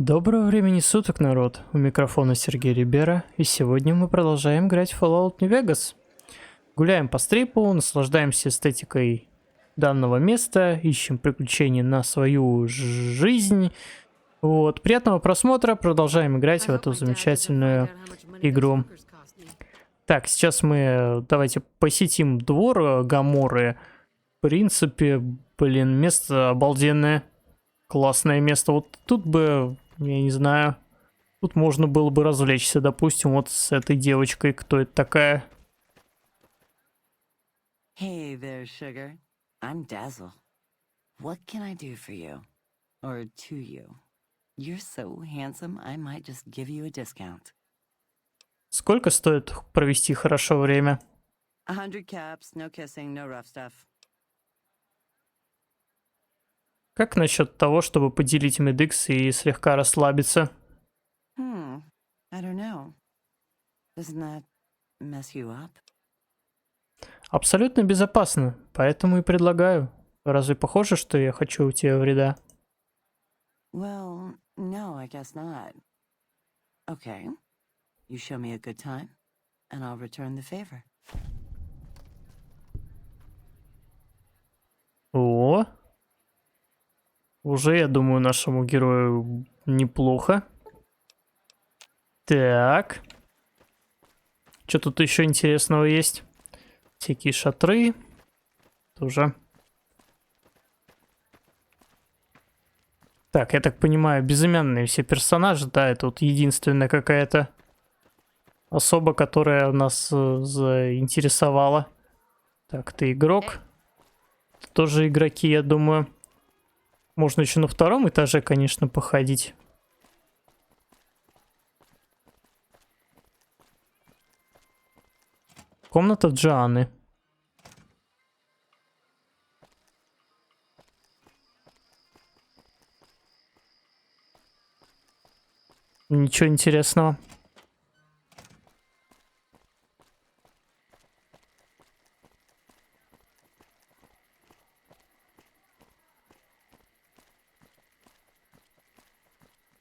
Доброго времени суток, народ! У микрофона Сергей Рибера, и сегодня мы продолжаем играть в Fallout Нью-Вегас. Гуляем по стрипу, наслаждаемся эстетикой данного места, ищем приключения на свою жизнь. Вот, приятного просмотра, продолжаем играть в эту замечательную игру. Так, сейчас мы давайте посетим двор Гоморры. В принципе, блин, место обалденное. Классное место. Вот тут бы, я не знаю, тут можно было бы развлечься, допустим, вот с этой девочкой. Кто это такая? Hey there, sugar. I'm Dazzle. What can I do for you? Or to you? You're so handsome, I might just give you a discount. Сколько стоит провести хорошо время? 100 caps, no kissing, no rough stuff. Как насчет того, чтобы поделить медикс и слегка расслабиться? I don't know. Doesn't that mess you up? Абсолютно безопасно, поэтому и предлагаю. Разве похоже, что я хочу у тебя вреда? Well, no, I guess not. Okay. You show me a good time, and I'll return the favor. О! Уже, я думаю, нашему герою неплохо. Так. Что тут еще интересного есть? Всякие шатры. Тоже. Так, я так понимаю, безымянные все персонажи, да, это вот единственная какая-то особа, которая нас заинтересовала. Так, ты игрок. Это тоже игроки, я думаю. Можно еще на втором этаже, конечно, походить. Комната Джоанны. Ничего интересного.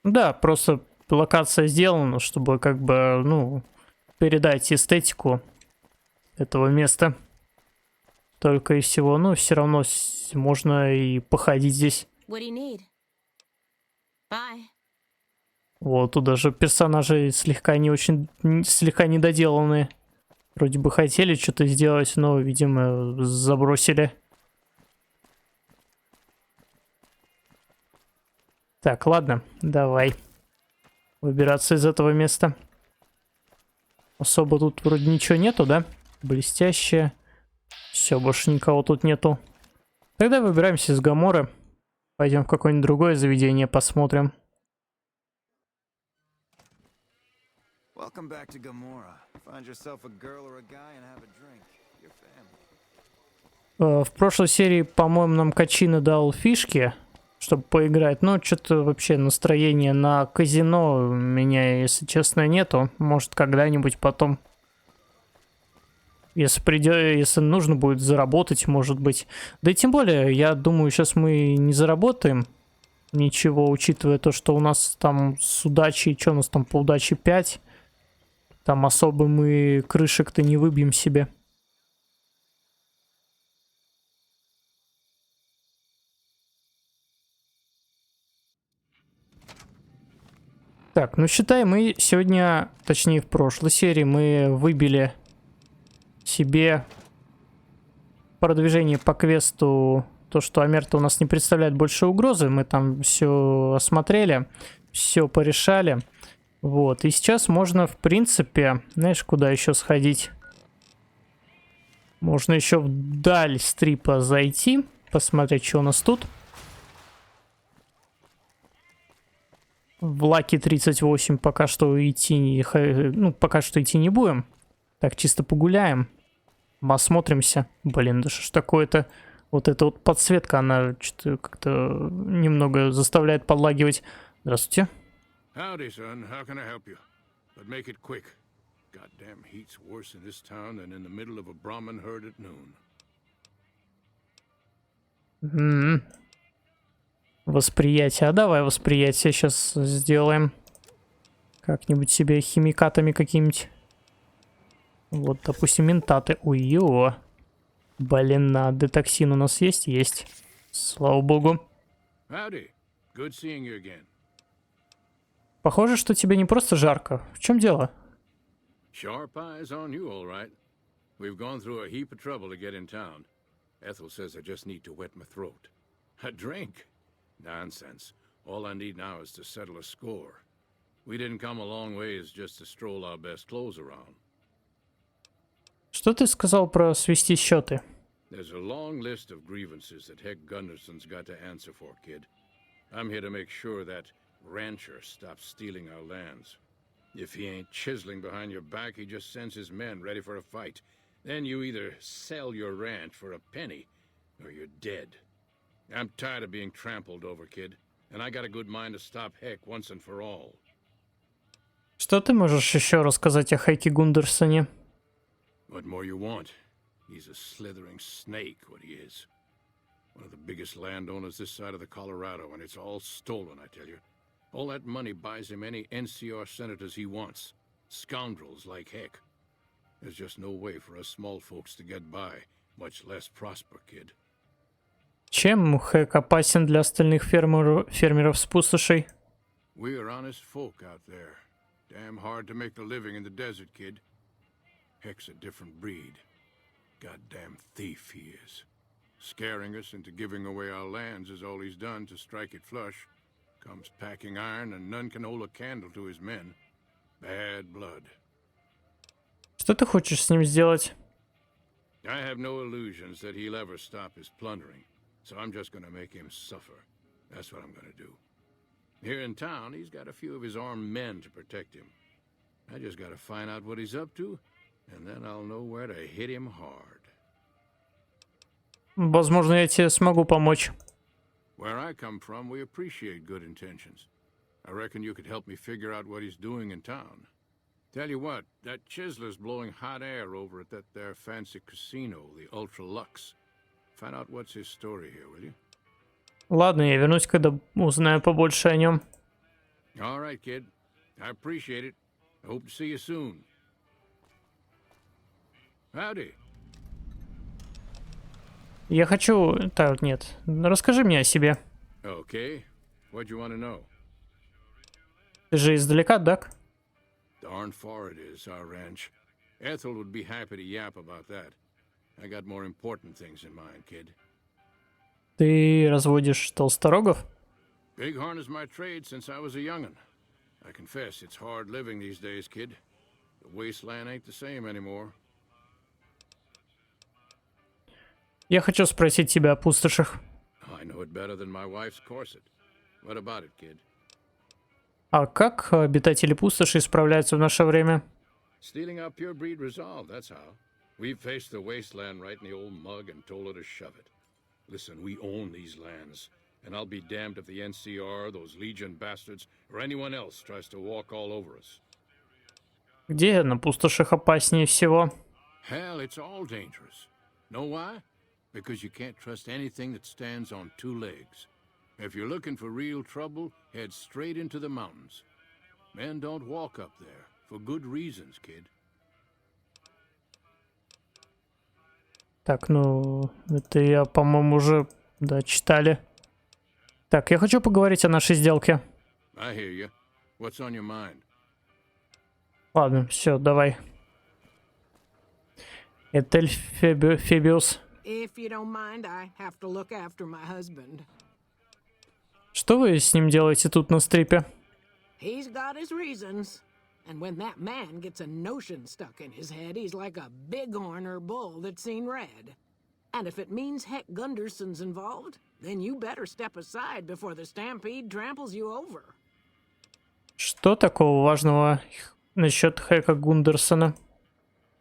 Да, просто локация сделана, чтобы как бы, ну, передать эстетику этого места. Только и всего, но все равно можно и походить здесь. Вот, тут даже персонажи слегка не очень, слегка недоделанные. Вроде бы хотели что-то сделать, но, видимо, забросили. Так, ладно, давай выбираться из этого места. Особо тут вроде ничего нету, да? Блестящее. Все, больше никого тут нету. Тогда выбираемся из Гоморры. Пойдем в какое-нибудь другое заведение, посмотрим. В прошлой серии, по-моему, нам Качина дал фишки, чтобы поиграть. Но что-то вообще настроение на казино у меня, если честно, нету. Может, когда-нибудь потом. Если нужно будет заработать, может быть. Да и тем более, я думаю, сейчас мы не заработаем ничего, учитывая то, что у нас там с удачей, что у нас там по удаче 5. Там особо мы крышек-то не выбьем себе. Так, ну считай, мы сегодня, точнее в прошлой серии, мы выбили себе продвижение по квесту, то, что Амерта у нас не представляет больше угрозы. Мы там все осмотрели, все порешали. Вот, и сейчас можно, в принципе, знаешь, куда еще сходить? Можно еще вдаль стрипа зайти, посмотреть, что у нас тут. В Лаки 38 пока что идти не будем. Так, чисто погуляем. Осмотримся. Блин, да что ж такое-то? Вот эта вот подсветка, она что-то как-то немного заставляет подлагивать. Здравствуйте. Howdy, son. How can I help you? But make it quick. Goddamn heat's worse in this town than in the middle of a Brahmin herd at noon. Восприятие. А давай восприятие сейчас сделаем. Как-нибудь себе химикатами какими-нибудь. Вот, допустим, ментаты. Ой-ё. Блин, на детоксин у нас есть? Есть. Слава богу. Howdy. Good seeing you again. Похоже, что тебе не просто жарко. В чем дело? Sharp eyes on you, all right. We've gone through a heap of trouble to get in town. Ethel says I just need to wet my throat. A drink? Nonsense. All I need now is to settle a score. We didn't come a long ways just to stroll our best clothes around. Что ты сказал про свести счеты? There's a long list of grievances that Heck Gunderson's got to answer for, kid. I'm here to make sure that rancher stops stealing our lands. If he ain't chiseling behind your back, he just sends his men ready for a fight. Then you either sell your ranch for a penny, or you're dead. I'm tired of being trampled over, kid, and I got a good mind to stop Heck once and for all. Что ты можешь еще рассказать о Хэке Гундерсоне? What more you want? He's a slithering snake, what he is. One of the biggest landowners this side of the Colorado, and it's all stolen, I tell you. All that money buys him any NCR senators he wants. Scoundrels like Heck. There's just no way for us small folks to get by, much less prosper, kid. Чем Хэк опасен для остальных фермеров с пустошей? We are honest folk out there. Damn hard to make a living in the desert, kid. Heck's a different breed. Goddamn thief he is. Scaring us into giving away our lands is all he's done to strike it flush. Comes packing iron and none can hold a candle to his men. Bad blood. Что ты хочешь с ним сделать? I have no illusions that he'll ever stop his plundering, so I'm just gonna make him suffer. That's what I'm gonna do. Here in town, he's got a few of his armed men to protect him. I just gotta find out what he's up to, and then I'll know where to hit him hard. Возможно, я тебе смогу помочь. Where I come from, we appreciate good intentions. I reckon you could help me figure out what he's doing in town. Tell you what, that chiseler's blowing hot air over at that there fancy casino, the Ultra Lux. Find out what's his story here, will you? Ладно, я вернусь, когда узнаю побольше о нем. All right, kid. I appreciate it. I hope to see you soon. Howdy. Я хочу... Так, нет. Расскажи мне о себе. Okay. What do you want to know? Ты же издалека, так? Darn far it is, our ranch. Ethel would be happy to yap about that. I got more important things in mind, kid. Ты разводишь толсторогов? Bighorn is my trade since I was a young'un. I confess it's hard living these days, kid. The wasteland ain't the same anymore. Я хочу спросить тебя о пустошах. I know it better than my wife's corset. What about it, kid? А как обитатели пустоши справляются в наше время? Stealing our pure breed resolve, that's how. We've faced the wasteland right in the old mug and told her to shove it. Listen, we own these lands, and I'll be damned if the NCR, those Legion bastards, or anyone else tries to walk all over us. Где на пустошах опаснее всего? Hell, it's all dangerous. Know why? Because you can't trust anything that stands on two legs. If you're looking for real trouble, head straight into the mountains. Men don't walk up there, for good reasons, kid. Так, ну, это я, по-моему, уже, да, читали. Так, я хочу поговорить о нашей сделке. I hear you. What's on your mind? Ладно, все, давай. Этель Фебиус. If you don't mind, I have to look after my husband. Что вы с ним делаете тут на стрипе? He's got his reasons. And when that man gets a notion stuck in his head, he's like a bighorn or bull that's seen red. And if it means Heck Gunderson's involved, then you better step aside before the stampede tramples you over. Что такого важного насчет Хэка Гундерсона?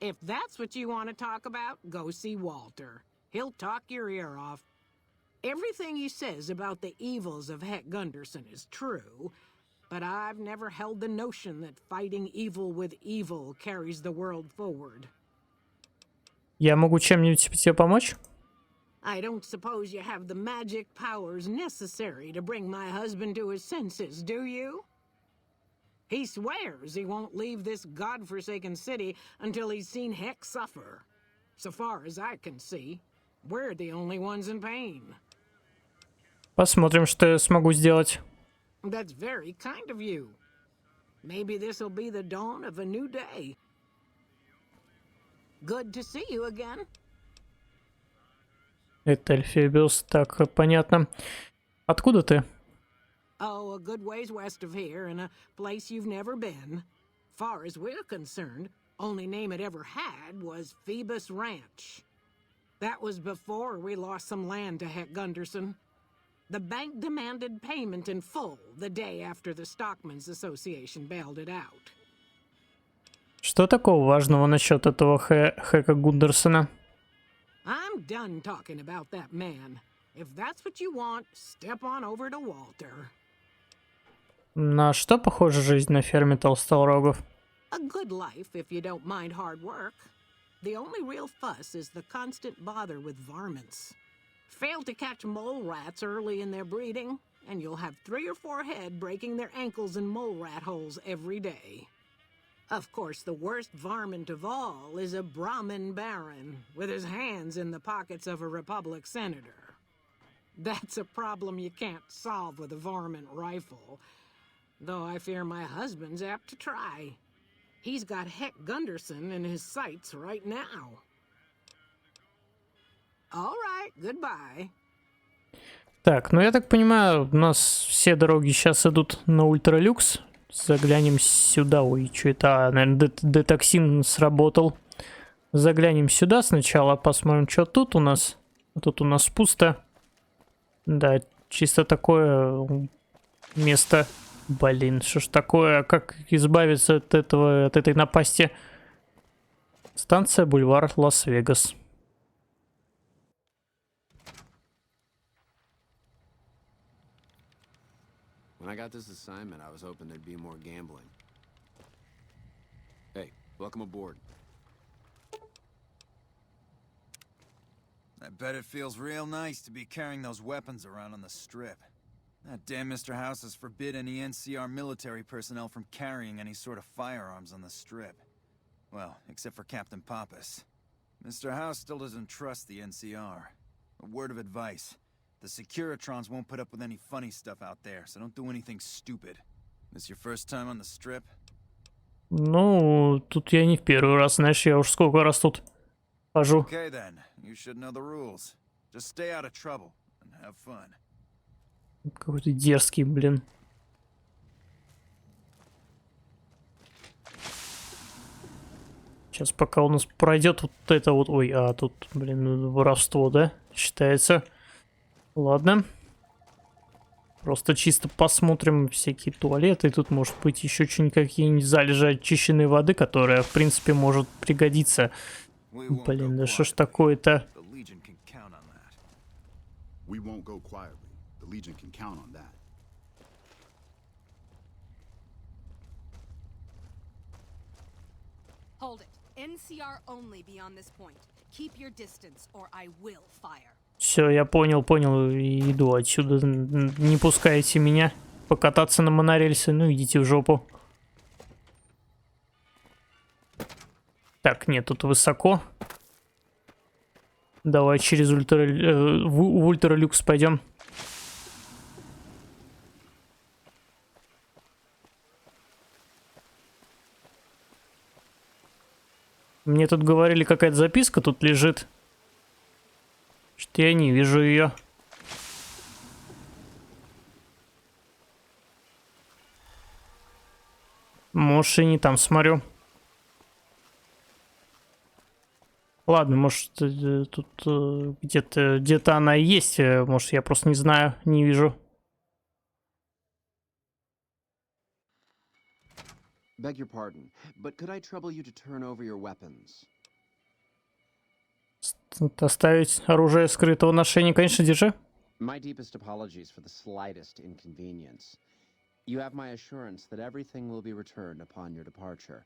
If that's what you want to talk about, go see Walter. He'll talk your ear off. Everything he says about the evils of Heck Gunderson is true, but I've never held the notion that fighting evil with evil carries the world forward. Я могу чем-нибудь тебе помочь? I don't suppose you have the magic powers necessary to bring my husband to his senses, do you? He swears he won't leave this godforsaken city until he's seen Heck suffer. So far as I can see, we're the only ones in pain. Посмотрим, что я смогу сделать. That's very kind of you. Maybe this'll be the dawn of a new day. Good to see you again. Это Эльфебиус. Так, понятно. Откуда ты? Oh, a good ways west of here, in a place you've never been. Far as we're concerned, only name it ever had was Phoebus Ranch. That was before we lost some land to Heck Gunderson. The bank demanded payment in full the day after the Stockmen's Association bailed it out. Что такого важного насчет этого Хека Гундерсона? I'm done talking about that man. If that's what you want, step on over to Walter. На что похожа жизнь на ферме толсторогов? A good life if you don't mind hard work. The only real fuss is the constant bother with varmints. Fail to catch mole rats early in their breeding, and you'll have 3 or 4 head breaking their ankles in mole rat holes every day. Of course, the worst varmint of all is a Brahmin baron, with his hands in the pockets of a Republic senator. That's a problem you can't solve with a varmint rifle, though I fear my husband's apt to try. He's got Heck Gunderson in his sights right now. All right, goodbye. Так, ну я так понимаю, у нас все дороги сейчас идут на ультралюкс. Заглянем сюда. Ой, что это? Наверное, детоксин сработал. Заглянем сюда сначала, посмотрим, что тут у нас. Тут у нас пусто. Да, чисто такое место. Блин, что ж такое? Как избавиться от этого, от этой напасти? Станция бульвар Лас-Вегас. When I got this assignment, I was hoping there'd be more gambling. Hey, welcome aboard. I bet it feels real nice to be carrying those weapons around on the strip. That damn Mr. House has forbid any NCR military personnel from carrying any sort of firearms on the strip. Well, except for Captain Pappas. Mr. House still doesn't trust the NCR. A word of advice. The Securitrons won't put up with any funny stuff out there, so don't do anything stupid. This your first time on the strip? Ну, тут я не в первый раз, знаешь, я уж сколько раз тут хожу. Okay then, you should know the rules. Just stay out of trouble and have fun. Какой-то дерзкий, блин. Сейчас пока у нас пройдет вот это вот... Ой, а тут, блин, воровство, да? Считается. Ладно. Просто чисто посмотрим всякие туалеты. Тут может быть еще что-нибудь, какие-нибудь залежи очищенной воды, которая, в принципе, может пригодиться. Блин, да что ж такое-то? Hold it. NCR only beyond this point. Keep your distance, or I will fire. Все, я понял, иду отсюда. Не пускайте меня покататься на монорельсе. Ну, идите в жопу. Так, нет, тут высоко. Давай через в ультралюкс пойдем. Мне тут говорили, какая-то записка тут лежит. Что я не вижу ее. Может, и не там смотрю. Ладно, может, тут где-то она и есть. Может, я просто не знаю, не вижу. Beg your pardon, but could I trouble you to turn over your weapons? Оставить оружие скрытого ношения, конечно, держи. My deepest apologies for the slightest inconvenience. You have my assurance that everything will be returned upon your departure.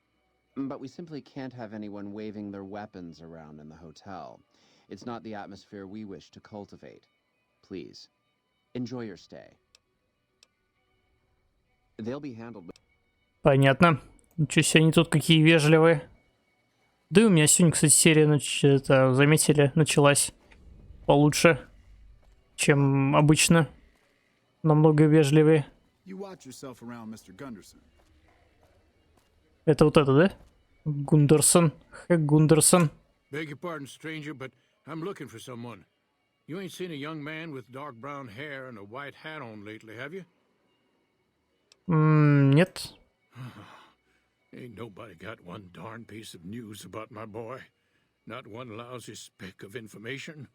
But we simply can't have anyone waving their weapons around in the hotel. It's not the atmosphere we wish to cultivate. Please, enjoy your stay. They'll be handled. Понятно. Ничего себе, они тут какие вежливые. Да и у меня сегодня, кстати, серия, заметили, началась получше, чем обычно. Намного вежливее. Это вот это, да? Гундерсон. Хэк Гундерсон. Beg your pardon, stranger, but I'm looking for someone. You ain't seen a young man with dark brown hair and a white hat on lately, have you? Нет. Ain't nobody got one darn piece of news about my boy. Not one lousy speck of information.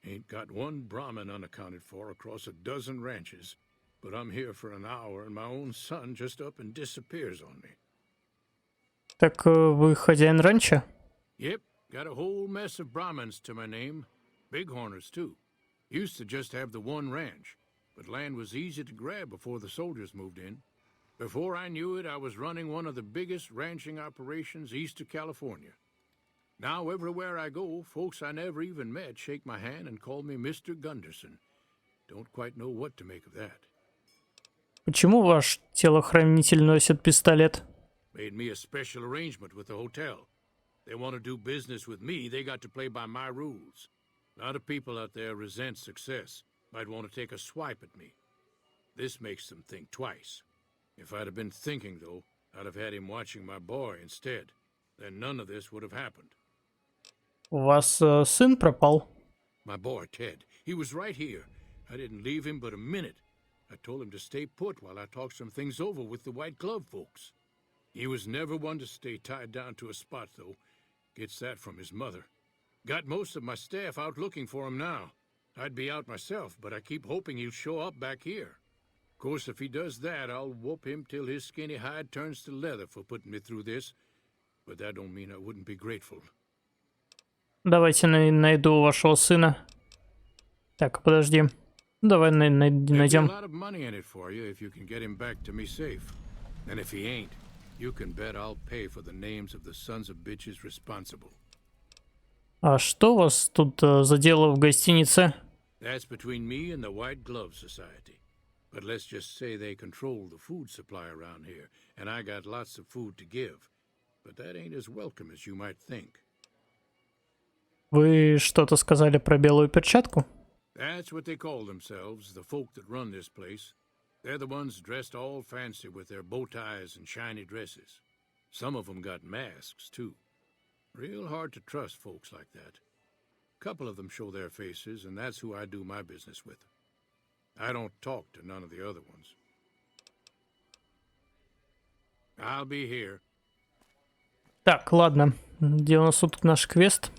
Ain't got one Brahmin unaccounted for across a dozen ranches. But I'm here for an hour and my own son just up and disappears on me. Так вы хозяин ранчо? Yep, got a whole mess of Brahmins to my name. Bighorners, too. Used to just have the one ranch, but land was easy to grab before the soldiers moved in. Before I knew it, I was running one of the biggest ranching operations east of California. Now, everywhere I go, folks I never even met shake my hand and call me Mr. Gunderson. Don't quite know what to make of that. Почему ваш телохранитель носит пистолет? Made me a special arrangement with the hotel. They want to do business with me, they got to play by my rules. A lot of people out there resent success, might want to take a swipe at me. This makes them think twice. If I'd have been thinking, though, I'd have had him watching my boy instead. Then none of this would have happened. У вас сын пропал? My boy, Ted, he was right here. I didn't leave him but a minute. I told him to stay put while I talked some things over with the white glove folks. He was never one to stay tied down to a spot, though. Gets that from his mother. Got most of my staff out looking for him now. I'd be out myself, but I keep hoping he'll show up back here. Of course, if he does that, I'll whoop him till his skinny hide turns to leather for putting me through this. But that don't mean I wouldn't be grateful. Давайте найду вашего сына. Так, подожди. Давай найдем. A lot of money in it for you if you can get him back to me safe. And if he ain't, you can bet I'll pay for the names of the sons of bitches responsible. А что у вас тут за дело в гостинице? That's between me and the White Glove Society. But let's just say they control the food supply around here, and I got lots of food to give. But that ain't as welcome as you might think. Вы что-то сказали про белую перчатку? That's what they call themselves, the folk that run this place. They're the ones dressed all fancy with their bow ties and shiny dresses. Some of them got masks, too. Real hard to trust folks like that. A couple of them show their faces, and that's who I do my business with. I don't talk to none of the other ones. I'll be here. Так, ладно. Где у нас тут наш квест?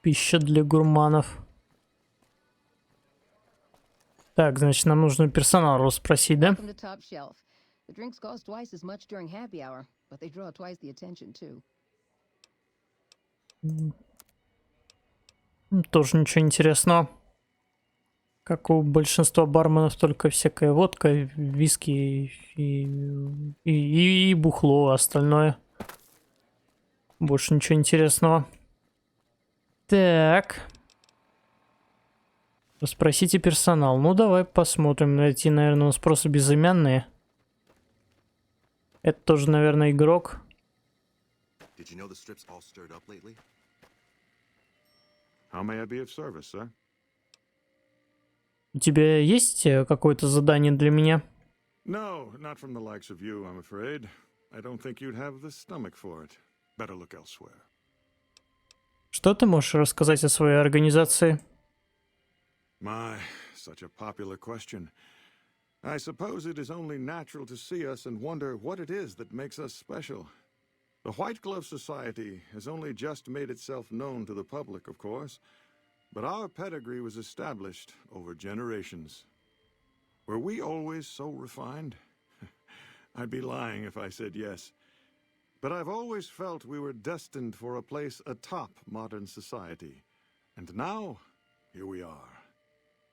Пища для гурманов. Так, значит, нам нужно персонал расспросить, да? Welcome to Top Shelf. The drinks cost twice as much during happy hour, but they draw twice the attention too. Тоже ничего интересного. Как у большинства барменов, только всякая водка, виски и бухло, а остальное. Больше ничего интересного. Так. Спросите персонал. Ну, давай посмотрим. Найти, наверное, у нас просто безымянные. Это тоже, наверное, игрок. Did you know the strip's all stirred up lately? How may I be of service, sir? У тебя есть какое-то задание для меня? No, not from the likes of you, I'm afraid. I don't think you'd have the stomach for it. Better look elsewhere. Что ты можешь рассказать о своей организации? My, such a popular question. I suppose it is only natural to see us and wonder what it is that makes us special. The White Glove Society has only just made itself known to the public, of course, but our pedigree was established over generations. Were we always so refined? I'd be lying if I said yes. But I've always felt we were destined for a place atop modern society. And now, here we are.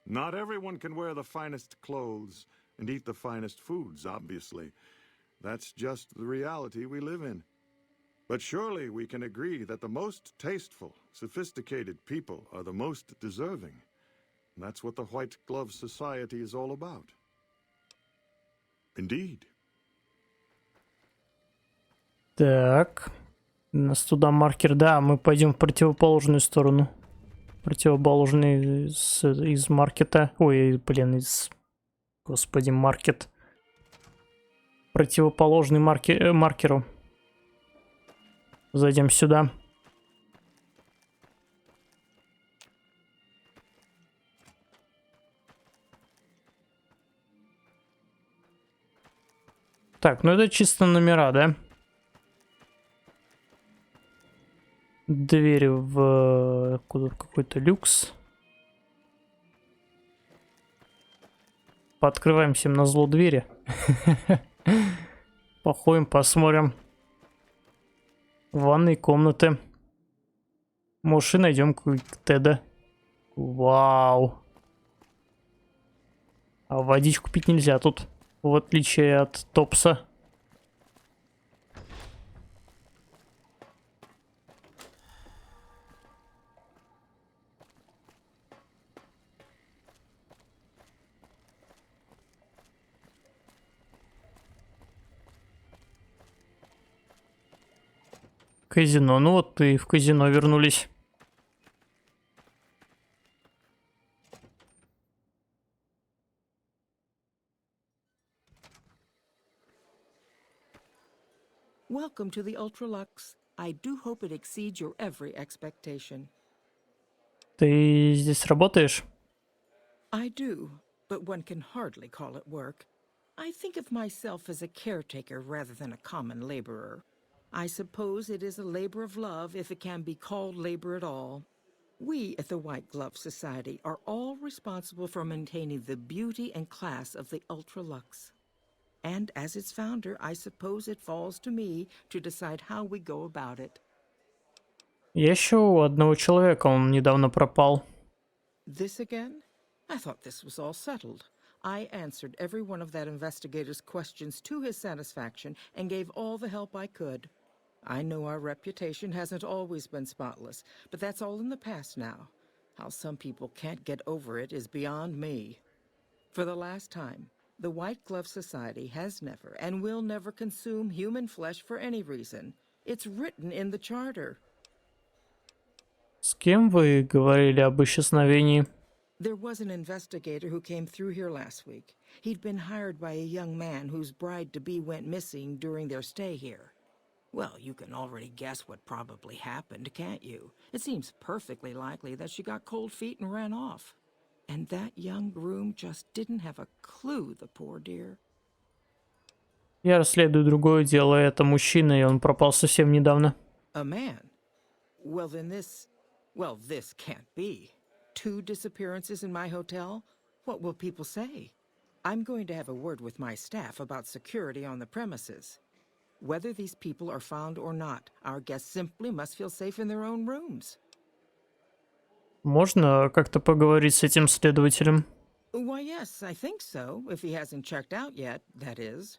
Not everyone can wear the finest clothes and eat the finest foods, obviously. That's just the reality we live in. But surely we can agree that the most tasteful, sophisticated people are the most deserving. And that's what the White Glove Society is all about. Indeed. Так. У нас туда маркер. Да, мы пойдем в противоположную сторону. Противоположный из маркета. Ой, блин, Господи, маркет. Противоположный маркеру. Зайдем сюда. Так, ну это чисто номера, да? Двери в какой-то люкс. Пооткрываем всем назло двери. Походим, посмотрим. Ванные комнаты. Может, и найдем какой-то Теда. Вау. А водичку пить нельзя тут, в отличие от Топса. Казино. Ну вот и в казино вернулись. Welcome to the Ultralux. I do hope it exceeds your every expectation. Ты здесь работаешь? I do, but one can hardly call it work. I think of myself as a caretaker rather than a common laborer. I suppose it is a labor of love if it can be called labor at all. We at the White Glove Society are all responsible for maintaining the beauty and class of the Ultralux. And as its founder, I suppose it falls to me to decide how we go about it. Я ищу одного человека, он недавно пропал. This again? I thought this was all settled. I answered every one of that investigator's questions to his satisfaction and gave all the help I could. I know our reputation hasn't always been spotless, but that's all in the past now. How some people can't get over it is beyond me. For the last time, the White Glove Society has never and will never consume human flesh for any reason. It's written in the charter. С кем вы говорили об исчезновении? There was an investigator who came through here last week. He'd been hired by a young man whose bride-to-be went missing during their stay here. Well, you can already guess what probably happened, can't you? It seems perfectly likely that she got cold feet and ran off. And that young groom just didn't have a clue, the poor dear. Я расследую другое дело. Это мужчина, и он пропал совсем недавно. A man? Well, then this can't be. 2 disappearances in my hotel? What will people say? I'm going to have a word with my staff about security on the premises. Whether these people are found or not, our guests simply must feel safe in their own rooms. Можно как-то поговорить с этим следователем? Why, yes, I think so, if he hasn't checked out yet, that is.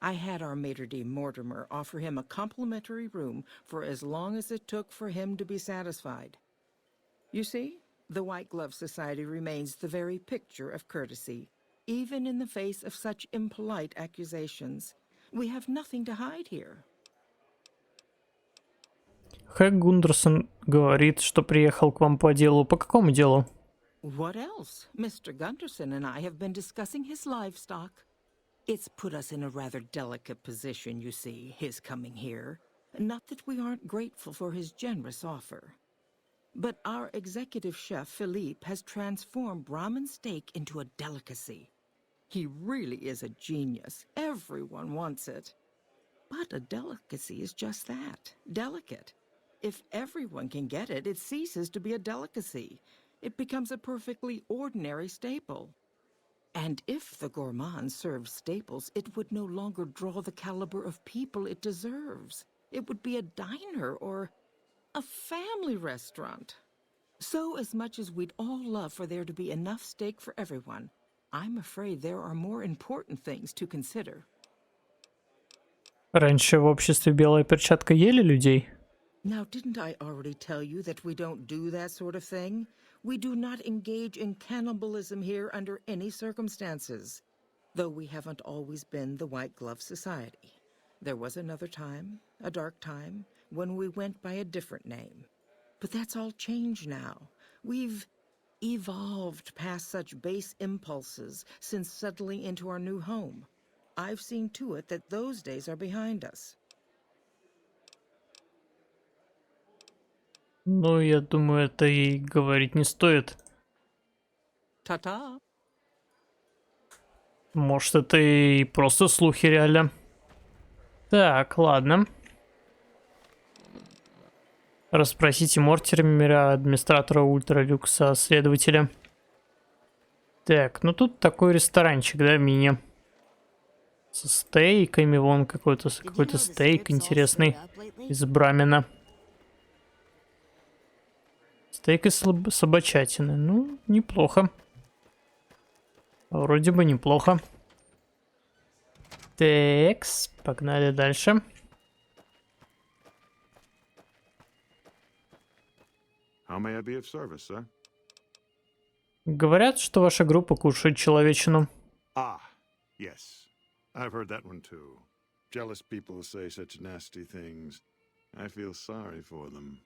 I had our maitre d' Mortimer offer him a complimentary room for as long as it took for him to be satisfied. You see, the White Glove Society remains the very picture of courtesy, even in the face of such impolite accusations. We have nothing to hide here. Хэг Гундерсон говорит, что приехал к вам по делу. По какому делу? What else? Mr. Gunderson and I have been discussing his livestock. It's put us in a rather delicate position, you see, his coming here. Not that we aren't grateful for his generous offer. But our executive chef, Philippe, has transformed Brahmin steak into a delicacy. He really is a genius. Everyone wants it. But a delicacy is just that, delicate. If everyone can get it, it ceases to be a delicacy. It becomes a perfectly ordinary staple. And if the gourmand served staples, it would no longer draw the caliber of people it deserves. It would be a diner or a family restaurant. So as much as we'd all love for there to be enough steak for everyone, I'm afraid there are more important things to consider. Раньше в обществе белая перчатка ели людей? Now, didn't I already tell you that we don't do that sort of thing? We do not engage in cannibalism here under any circumstances. Though we haven't always been the White Glove Society. There was another time, a dark time, when we went by a different name. But that's all changed now. We've evolved past such base impulses since settling into our new home. I've seen to it that those days are behind us. Ну, я думаю, это и говорить не стоит. Ta-ta. Может, это и просто слухи реально. Так, ладно. Расспросите Мортимера, администратора Ультралюкса, следователя. Так, ну тут такой ресторанчик, да, мини. Со стейками, вон какой-то стейк интересный из брамена. Стейк из собачатины. Ну, неплохо. Вроде бы неплохо. Текс, погнали дальше. How may I be of service, sir? Говорят, что ваша группа кушает человечину. Ah, yes. I've heard that one too. Jealous people say such nasty things. I feel sorry for them.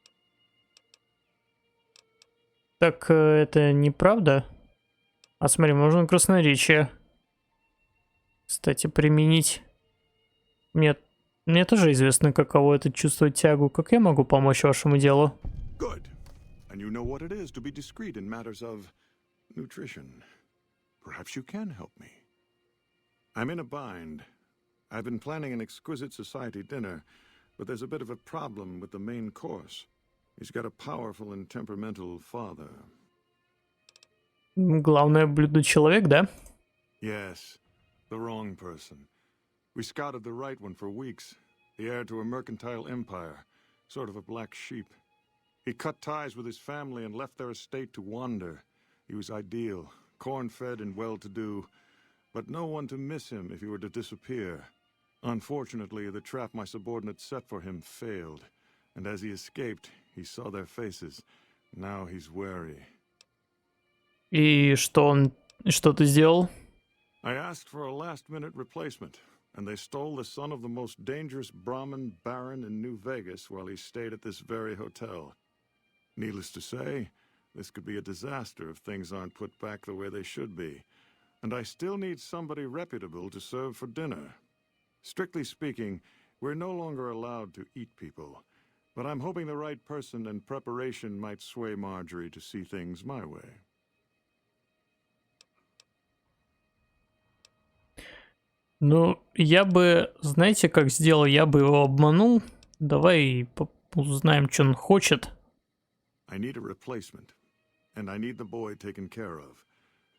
Так это неправда? А смотри, можно красноречие, кстати, применить. Мне тоже известно, каково это чувствовать тягу. Как я могу помочь вашему делу? Good. And you know what it is to be discreet in matters of nutrition. Perhaps you can help me. I'm in a bind. I've been planning an exquisite society dinner, but there's a bit of a problem with the main course. He's got a powerful and temperamental father. Главное блюдо человек, да? Yes, the wrong person. We scouted the right one for weeks. The heir to a mercantile empire, sort of a black sheep. He cut ties with his family and left their estate to wander. He was ideal, corn-fed and well-to-do, but no one to miss him if he were to disappear. Unfortunately, the trap my subordinates set for him failed, and as he escaped, he saw their faces. Now he's wary. И что ты сделал? I asked for a last-minute replacement, and they stole the son of the most dangerous Brahmin baron in New-Vegas while he stayed at this very hotel. Needless to say, this could be a disaster if things aren't put back the way they should be. And I still need somebody reputable to serve for dinner. Strictly speaking, we're no longer allowed to eat people, but I'm hoping the right person and preparation might sway Marjorie to see things my way. Ну, я бы, знаете, как сделал? Я бы его обманул. Давай узнаем, что он хочет. I need a replacement, and I need the boy taken care of.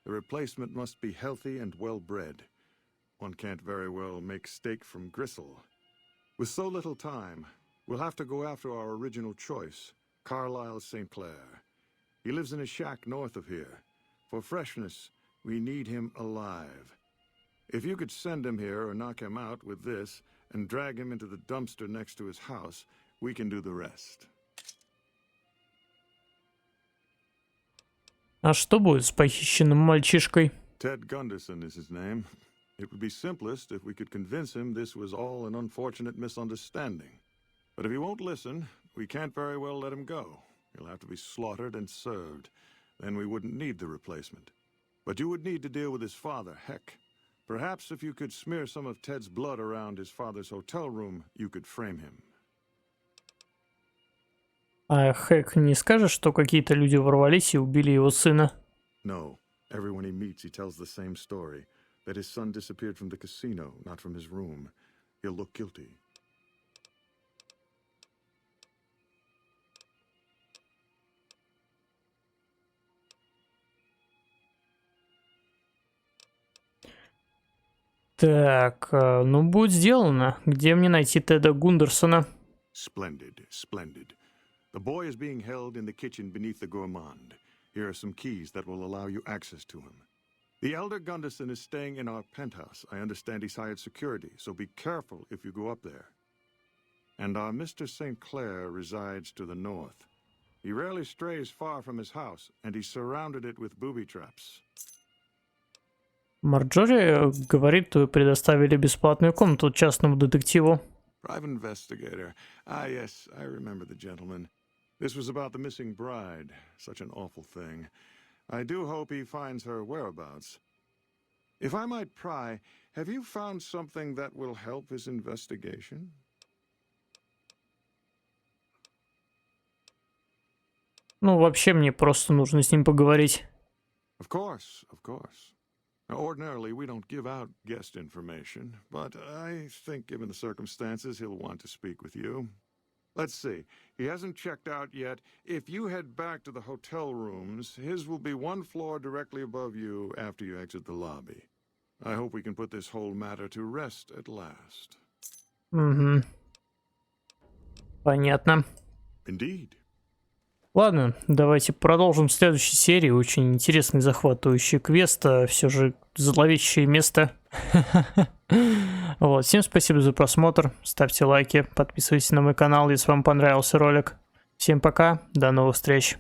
The replacement must be healthy and well-bred. One can't very well make steak from gristle. With so little time, we'll have to go after our original choice, Carlisle St. Clair. He lives in a shack north of here. For freshness, we need him alive. If you could send him here or knock him out with this and drag him into the dumpster next to his house, we can do the rest. А что будет с похищенным мальчишкой? Ted Gunderson is his name. It would be simplest if we could convince him this was all an unfortunate misunderstanding. But if he won't listen, we can't very well let him go. He'll have to be slaughtered and served. Then we wouldn't need the replacement. But you would need to deal with his father, Heck. Perhaps if you could smear some of Ted's blood around his father's hotel room, you could frame him. А Хэк не скажет, что какие-то люди ворвались и убили его сына? No. Everyone he meets, he tells the same story. That his son disappeared from the casino, not from his room. He'll look guilty. Так, ну будет сделано. Где мне найти Теда Гундерсона? Splendid, splendid. The boy is being held in the kitchen beneath the gourmand. Here are some keys that will allow you access to him. The elder Gunderson is staying in our penthouse. I understand he's hired security, so be careful if you go up there. And our Mr. St. Clair resides to the north. He rarely strays far from his house, and he's surrounded it with booby traps. Марджори говорит, вы предоставили бесплатную комнату частному детективу. Private investigator. Ah, yes, I remember the gentleman. This was about the missing bride. Such an awful thing. I do hope he finds her whereabouts. If I might pry, have you found something that will help his investigation? Ну, вообще, мне просто нужно с ним поговорить. Of course, of course. Now, ordinarily, we don't give out guest information, but I think given the circumstances, he'll want to speak with you. Let's see. He hasn't checked out yet. If you head back to the hotel rooms, his will be one floor directly above you after you exit the lobby. I hope we can put this whole matter to rest at last. Угу. Понятно. Indeed. Ладно, давайте продолжим в следующей серии. Очень интересный, захватывающий квест, все же зловещее место. Вот, всем спасибо за просмотр, ставьте лайки, подписывайтесь на мой канал, если вам понравился ролик. Всем пока, до новых встреч.